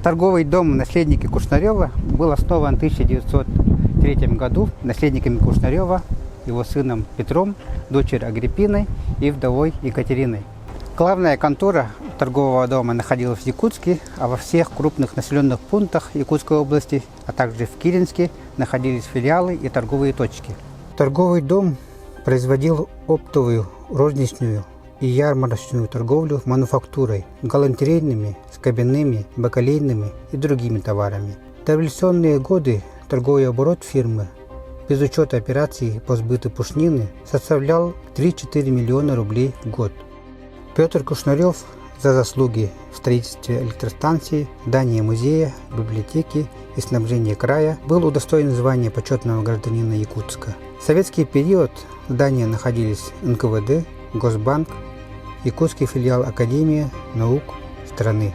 Торговый дом «Наследники Кушнарева» был основан в 1903 году наследниками Кушнарева, его сыном Петром, дочерью Агриппиной и вдовой Екатериной. Главная контора торгового дома находилась в Якутске, а во всех крупных населенных пунктах Якутской области, а также в Киренске, находились филиалы и торговые точки. Торговый дом производил оптовую, розничную и ярмарочную торговлю мануфактурой, галантерейными, скобяными, бакалейными и другими товарами. В дореволюционные годы торговый оборот фирмы, без учета операций по сбыту пушнины, составлял 3-4 миллиона рублей в год. Петр Кушнарев за заслуги в строительстве электростанции, здания музея, библиотеки и снабжения края был удостоен звания почетного гражданина Якутска. В советский период в здании находились НКВД, Госбанк, Якутский филиал Академии наук страны.